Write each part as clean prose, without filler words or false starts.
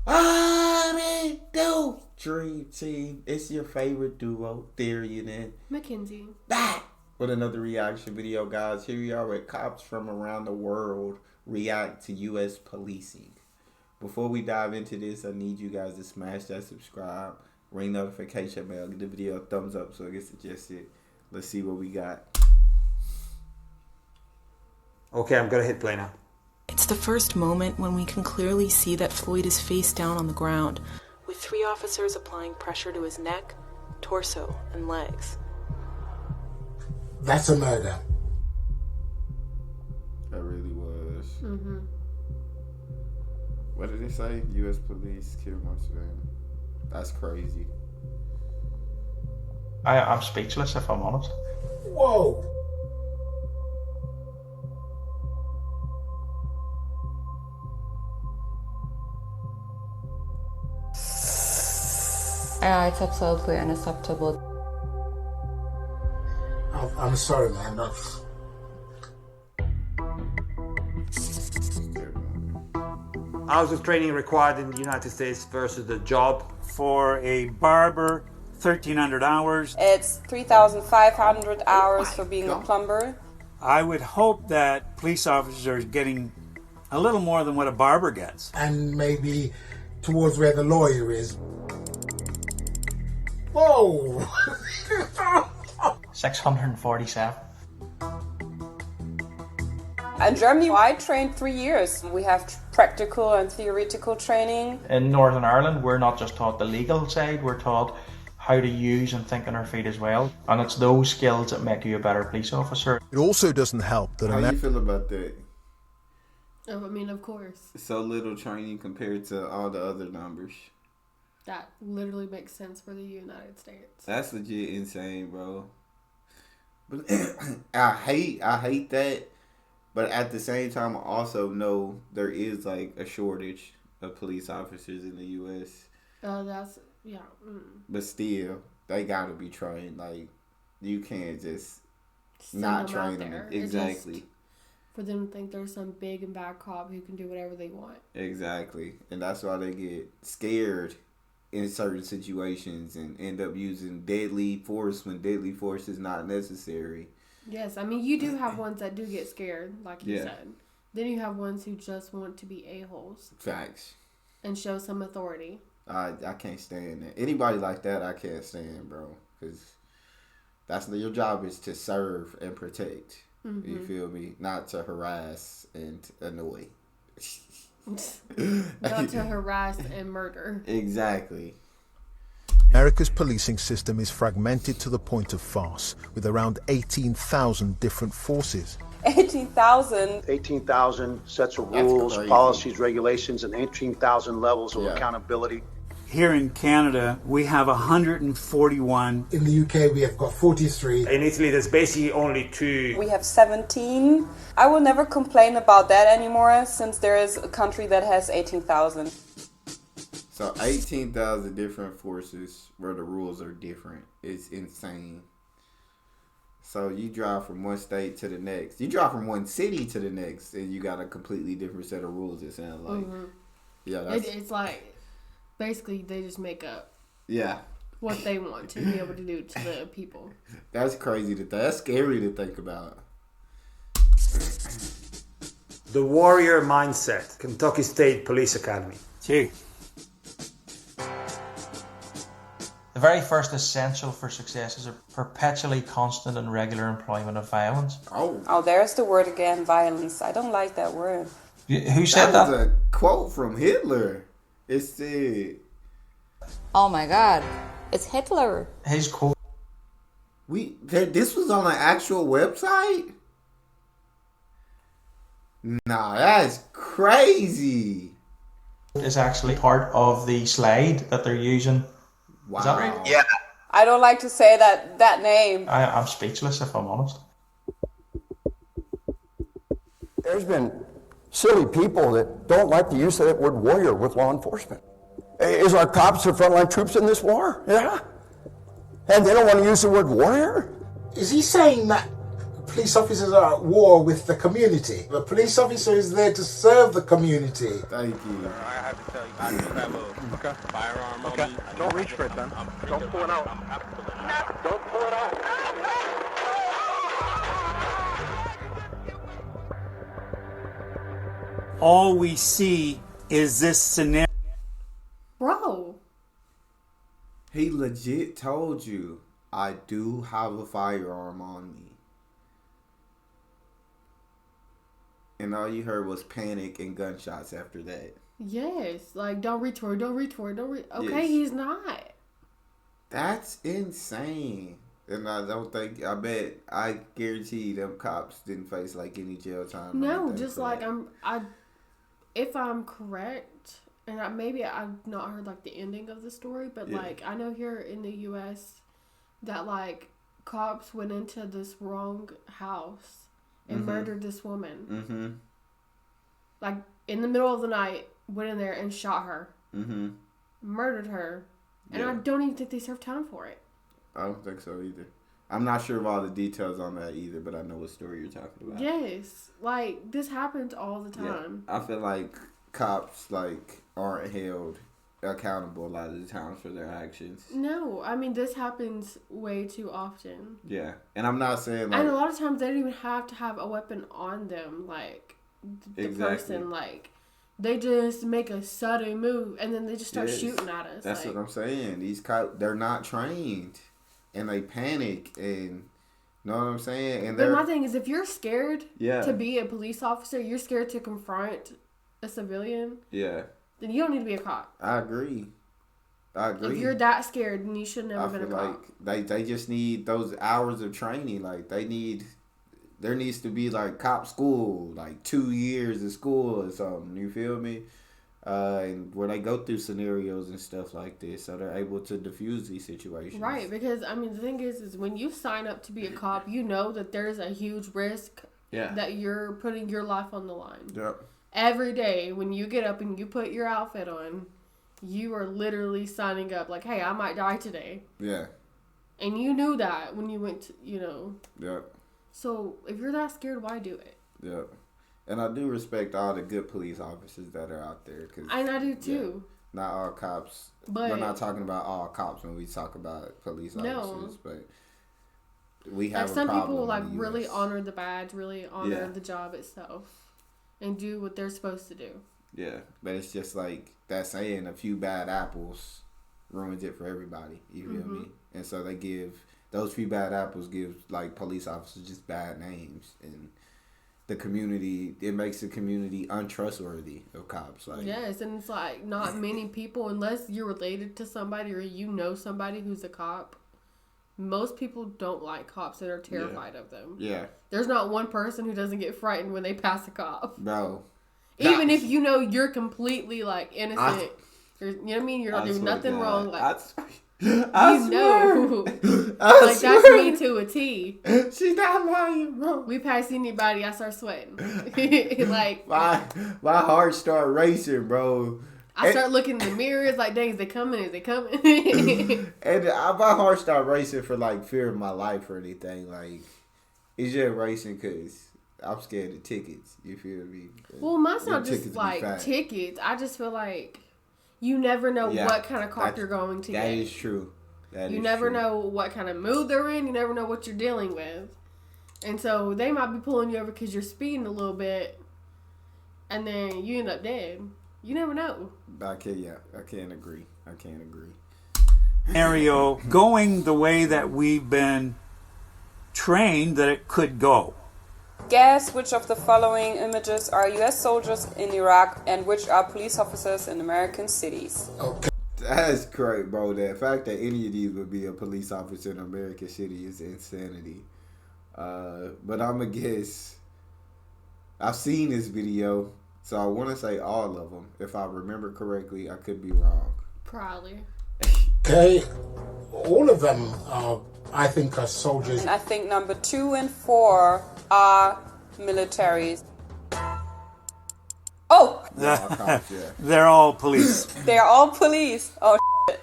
I do. Dream Team. It's your favorite duo, Theory and Mackenzie. With another reaction video, guys. Here we are with cops from around the world react to U.S. policing. Before we dive into this, I need you guys to smash that subscribe, ring notification bell, give the video a thumbs up so it gets suggested. Let's see what we got. Okay, I'm gonna hit play now. It's the first moment when we can clearly see that Floyd is face down on the ground, with 3 officers applying pressure to his neck, torso, and legs. That's a murder. That really was. What did it say? U.S. police kill most of them. That's crazy. I'm speechless, if I'm honest. Whoa. It's absolutely unacceptable. I'm sorry, man. Hours of training required in the United States versus the job. For a barber, 1,300 hours. It's 3,500 hours for being a plumber. I would hope that police officers are getting a little more than what a barber gets. And maybe towards where the lawyer is. Whoa! 647. In Germany, I trained 3 years. We have practical and theoretical training. In Northern Ireland, we're not just taught the legal side, we're taught how to use and think on our feet as well. And it's those skills that make you a better police officer. It also doesn't help that... How do you feel about that? Oh, I mean, of course. So little training compared to all the other numbers. That literally makes sense for the United States. That's legit insane, bro. But I hate that. But at the same time, I also know there is like a shortage of police officers in the U.S. Yeah. But still, they gotta be trained. Like, you can't just Send not them out train them. there. Exactly. For them to think there's some big and bad cop who can do whatever they want. Exactly. And that's why they get scared in certain situations and end up using deadly force when deadly force is not necessary. Yes, I mean, you do have ones that do get scared, like you said. Then you have ones who just want to be a-holes. Facts. And show some authority. I can't stand that. Anybody like that, I can't stand, bro. Because that's your job is to serve and protect. You feel me? Not to harass and annoy. Not to harass and murder. Exactly. America's policing system is fragmented to the point of farce, with around 18,000 different forces. 18,000? 18,000 sets of rules, policies, regulations, and 18,000 levels of accountability. Here in Canada, we have 141. In the UK, we have got 43. In Italy, there's basically only 2. We have 17. I will never complain about that anymore, since there is a country that has 18,000. So 18,000 different forces where the rules are different. It's insane. So you drive from one state to the next. You drive from one city to the next, and you got a completely different set of rules, it sounds like. Yeah, it's like, basically, they just make up what they want to be able to do to the people. That's crazy that's scary to think about. The warrior mindset, Kentucky State Police Academy. Gee. The very first essential for success is a perpetually constant and regular employment of violence. Oh, there's the word again, violence. I don't like that word. Who said that? That was a quote from Hitler. It said... Oh my God, it's Hitler. His quote... This was on an actual website? Nah, that's crazy. Is actually part of the slide that they're using. Wow. Is that right? Yeah. I don't like to say that name. I'm speechless, if I'm honest. There's been silly people that don't like the use of that word warrior with law enforcement. Is our cops the frontline troops in this war? Yeah. And they don't want to use the word warrior? Is he saying that Police officers are at war with the community. The police officer is there to serve the community. Thank you. I have to tell you, I just have a firearm on me. Don't reach for it, then. Don't pull it out. Don't pull it out. All we see is this scenario. Bro. He legit told you, I do have a firearm on me. And all you heard was panic and gunshots after that. Yes. Like, don't reach for it, don't reach for it, don't reach. Okay, Yes. he's not. That's insane. And I guarantee them cops didn't face like any jail time. No, just like if I'm correct, and maybe I've not heard like the ending of the story, but like I know here in the U.S. that like cops went into this wrong house and murdered this woman. Mm-hmm. Like in the middle of the night, went in there and shot her. Mm-hmm. Murdered her, and I don't even think they served time for it. I don't think so either. I'm not sure of all the details on that either, but I know what story you're talking about. Yes, like this happens all the time. Yeah. I feel like cops like aren't held accountable a lot of the times for their actions. No, I mean this happens way too often. Yeah, and I'm not saying like, and a lot of times they don't even have to have a weapon on them, like the person, like they just make a sudden move and then they just start shooting at us. That's like, what I'm saying. These cops, they're not trained, and they panic, and know what I'm saying. And but my thing is, if you're scared Yeah. to be a police officer, you're scared to confront a civilian. Yeah. Then you don't need to be a cop. I agree. If you're that scared, then you should never been a cop. Like they just need those hours of training. Like there needs to be like cop school, like 2 years of school or something. You feel me? And where they go through scenarios and stuff like this, so they're able to diffuse these situations. Right, because I mean the thing is when you sign up to be a cop, you know that there's a huge risk that you're putting your life on the line. Yep. Every day when you get up and you put your outfit on, you are literally signing up like, hey, I might die today. Yeah. And you knew that when you went to, Yep. So if you're that scared, why do it? Yep. And I do respect all the good police officers that are out there. And I do too. Not all cops. But we're not talking about all cops when we talk about police officers. But we have some a problem people like in the really US. honor the badge, really honor the job itself, and do what they're supposed to do. Yeah, but it's just like that saying, a few bad apples ruins it for everybody. You feel me? And so they those few bad apples give like police officers just bad names, and the community, it makes the community untrustworthy of cops. Like, yes, and it's like not many people, unless you're related to somebody or you know somebody who's a cop. Most people don't like cops and are terrified of them. Yeah. There's not one person who doesn't get frightened when they pass a cop. No. Even if you know you're completely like innocent. You know what I mean? You're not doing nothing wrong. Like, I know. I like swear. that's me to a T. She's not lying, bro. We pass anybody, I start sweating. Like my heart start racing, bro. I start looking in the mirrors like, dang, is they coming? Is they coming? And my heart start racing for like fear of my life or anything. Like it's just racing because I'm scared of tickets. You feel me? Well, mine's not just like tickets. I just feel like you never know what kind of cop you're going to get. That is true. You never know what kind of mood they're in. You never know what you're dealing with. And so they might be pulling you over because you're speeding a little bit. And then you end up dead. You never know. I can't agree. Scenario going the way that we've been trained that it could go. Guess which of the following images are US soldiers in Iraq and which are police officers in American cities? Okay. That's great, bro. The fact that any of these would be a police officer in American City is insanity. But I'm going to guess. I've seen this video, so I want to say all of them. If I remember correctly, I could be wrong. Probably. Okay. All of them are, I think, are soldiers. And I think number 2 and 4 are militaries. Oh! They're all police. They're all police. Oh, shit.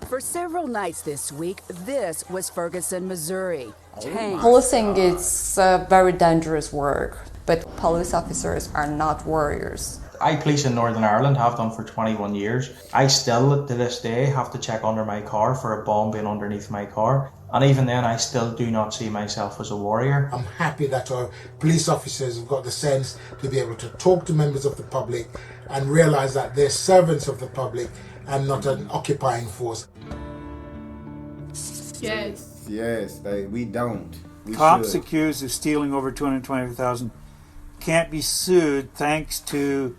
For several nights this week, this was Ferguson, Missouri. Policing is very dangerous work, but police officers are not warriors. I police in Northern Ireland, have done for 21 years. I still, to this day, have to check under my car for a bomb being underneath my car. And even then, I still do not see myself as a warrior. I'm happy that our police officers have got the sense to be able to talk to members of the public and realise that they're servants of the public and not an occupying force. Yes. Yes, we don't. We Cops should. accused of stealing over $225,000 can't be sued thanks to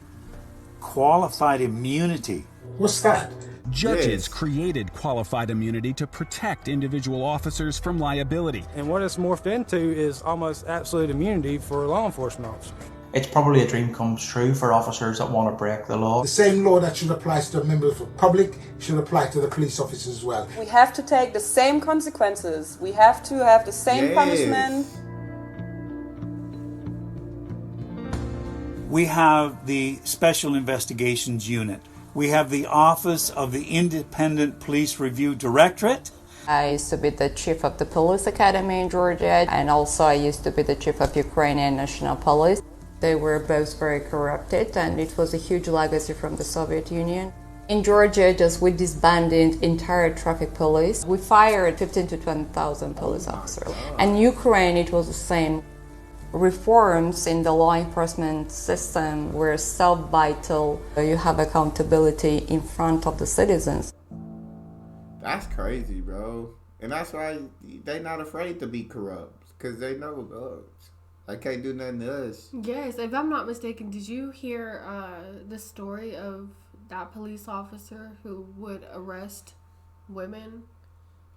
qualified immunity. What's that? Judges created qualified immunity to protect individual officers from liability. And what it's morphed into is almost absolute immunity for law enforcement officers. It's probably a dream come true for officers that want to break the law. The same law that should apply to the members of the public should apply to the police officers as well. We have to take the same consequences. We have to have the same punishment. We have the Special Investigations Unit. We have the Office of the Independent Police Review Directorate. I used to be the chief of the police academy in Georgia, and also I used to be the chief of Ukrainian National Police. They were both very corrupted, and it was a huge legacy from the Soviet Union. In Georgia, just we disbanded entire traffic police. We fired 15 to 20,000 police officers. And Ukraine, it was the same. Reforms in the law enforcement system were so vital. You have accountability in front of the citizens. That's crazy, bro. And that's why they not afraid to be corrupt, because they know thugs. I can't do nothing to us. Yes, if I'm not mistaken, did you hear the story of that police officer who would arrest women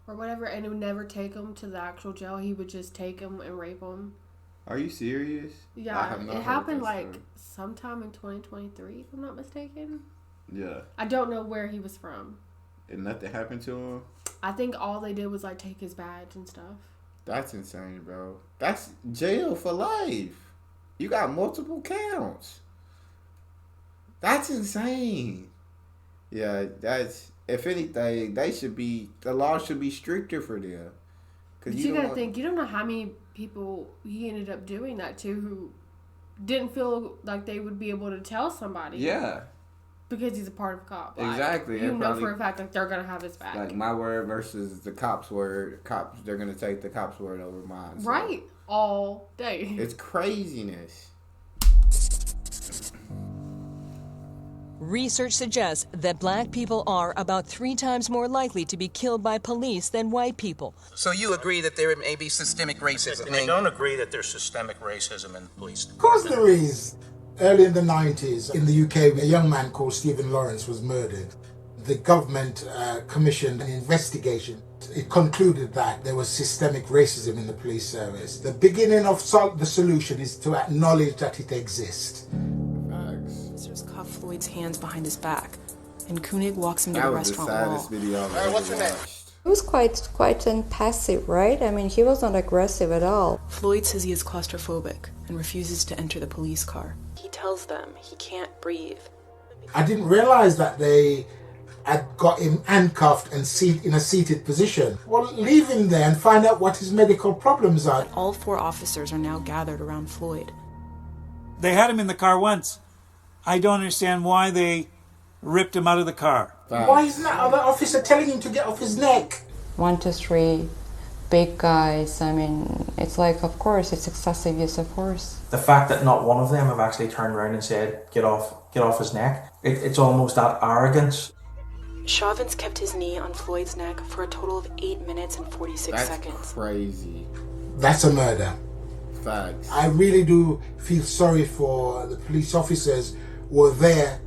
or whatever and would never take them to the actual jail? He would just take them and rape them. Are you serious? Yeah, it happened like sometime in 2023, if I'm not mistaken. Yeah. I don't know where he was from. And nothing happened to him? I think all they did was like take his badge and stuff. That's insane, bro. That's jail for life. You got multiple counts. That's insane. Yeah, that's, if anything, the law should be stricter for them. But you gotta think, you don't know how many people he ended up doing that to who didn't feel like they would be able to tell somebody. Yeah. Because he's a part of cop. Exactly. You know for a fact like they're gonna have his back. Like my word versus the cop's word. They're gonna take the cop's word over mine. So. Right. All day. It's craziness. Research suggests that black people are about 3 times more likely to be killed by police than white people. So you agree that there may be systemic racism? I don't agree that there's systemic racism in the police. Of course there is. Early in the 90s, in the UK, a young man called Stephen Lawrence was murdered. The government commissioned an investigation. It concluded that there was systemic racism in the police service. The beginning of the solution is to acknowledge that it exists. Officers cuff Floyd's hands behind his back, and Koenig walks him to the restaurant wall. That was the saddest video I've ever what's your name? He was quite passive, right? I mean, he was not aggressive at all. Floyd says he is claustrophobic and refuses to enter the police car. He tells them he can't breathe. I didn't realize that they had got him handcuffed and in a seated position. Well, leave him there and find out what his medical problems are. All 4 officers are now gathered around Floyd. They had him in the car once. I don't understand why they ripped him out of the car. Why isn't that other officer telling him to get off his neck? 1 to 3 big guys. I mean, it's like, of course, it's excessive use of force. The fact that not one of them have actually turned around and said, get off his neck, it's almost that arrogance. Chauvin's kept his knee on Floyd's neck for a total of 8 minutes and 46 seconds. That's crazy. That's a murder. Facts. I really do feel sorry for the police officers who are there,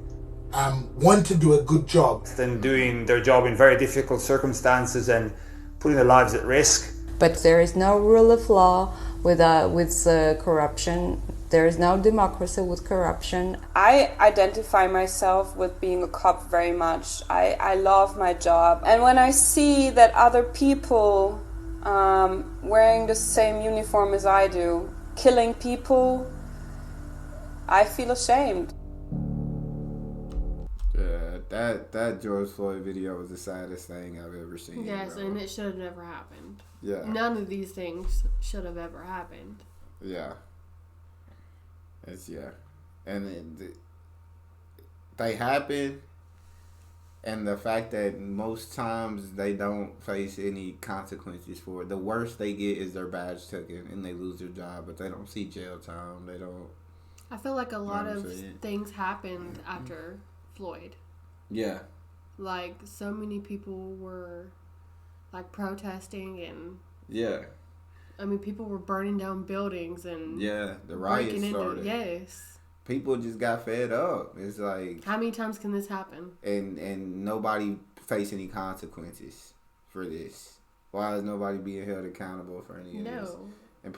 want to do a good job. And doing their job in very difficult circumstances and putting their lives at risk. But there is no rule of law with corruption. There is no democracy with corruption. I identify myself with being a cop very much. I love my job. And when I see that other people wearing the same uniform as I do, killing people, I feel ashamed. Yeah, that George Floyd video was the saddest thing I've ever seen. Yes, bro. and it should have never happened. Yeah. None of these things should have ever happened. Yeah. And they happen, and the fact that most times they don't face any consequences for it. The worst they get is their badge taken and they lose their job, but they don't see jail time. They don't. I feel like a lot of things happened after Floyd. Yeah. Like, so many people were, like, protesting and... Yeah. I mean, people were burning down buildings and... Yeah, the riots started. Yes. People just got fed up. It's like... How many times can this happen? And nobody face any consequences for this. Why is nobody being held accountable for any of this? And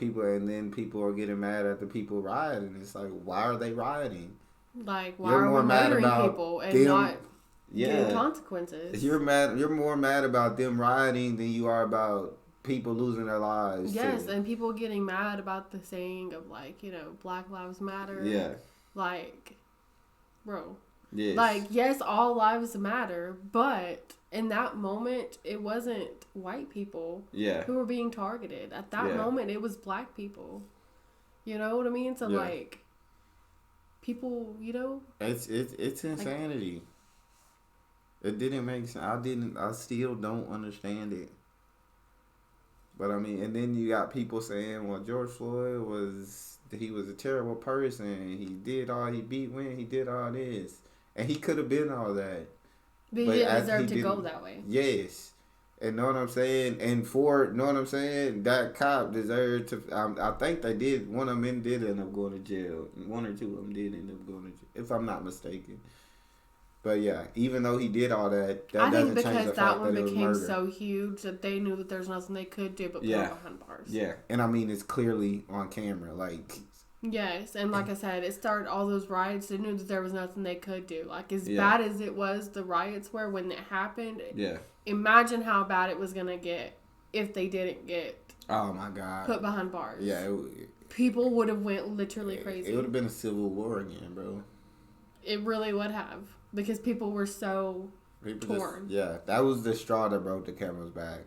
then people are getting mad at the people rioting. It's like, why are they rioting? Like, why are we murdering people and not getting consequences? You're more mad about them rioting than you are about people losing their lives. Yes, and people getting mad about the saying of, like, you know, Black Lives Matter. Yeah. Like, bro. Yes. Like, yes, all lives matter, but in that moment, it wasn't white people who were being targeted. At that moment, it was black people. You know what I mean? So, like, people, you know? It's insanity. It didn't make sense. I still don't understand it. But, I mean, and then you got people saying, well, George Floyd he was a terrible person. He did all this. And he could have been all that. But he didn't deserve to go that way. Yes. And know what I'm saying? And know what I'm saying? That cop deserved to... I think they did. One of them did end up going to jail. One or two of them did end up going to jail, if I'm not mistaken. But yeah, even though he did all that, I think doesn't change the because fact that one that it was became murder. so huge that they knew that there's nothing they could do but put him behind bars. Yeah. And I mean, it's clearly on camera. Like... Yes, and like I said, it started all those riots. They knew that there was nothing they could do. Like, as bad as it was, the riots were when it happened. Yeah. Imagine how bad it was going to get if they didn't get... Oh, my God. ...put behind bars. Yeah. People would have went literally crazy. It would have been a civil war again, bro. It really would have. Because people were so torn. That was the straw that broke the camel's back.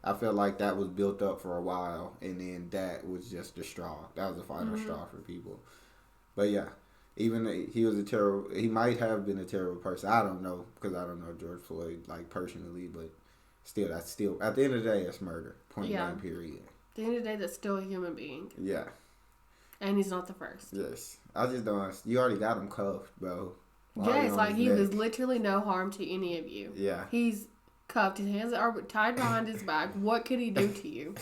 I felt like that was built up for a while, and then that was just the straw. That was the final straw for people. But yeah, even he was he might have been a terrible person. I don't know, because I don't know George Floyd, like, personally, but still, at the end of the day, it's murder. Point blank, period. At the end of the day, that's still a human being. Yeah. And he's not the first. Yes. I just don't, you already got him cuffed, bro. Yes, like, he was literally no harm to any of you. Yeah. He's cuffed. His hands are tied behind his back. What could he do to you?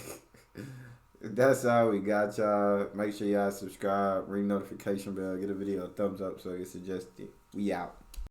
That's all we got, y'all. Make sure y'all subscribe, ring notification bell, get a video a thumbs up so it's suggested. We out.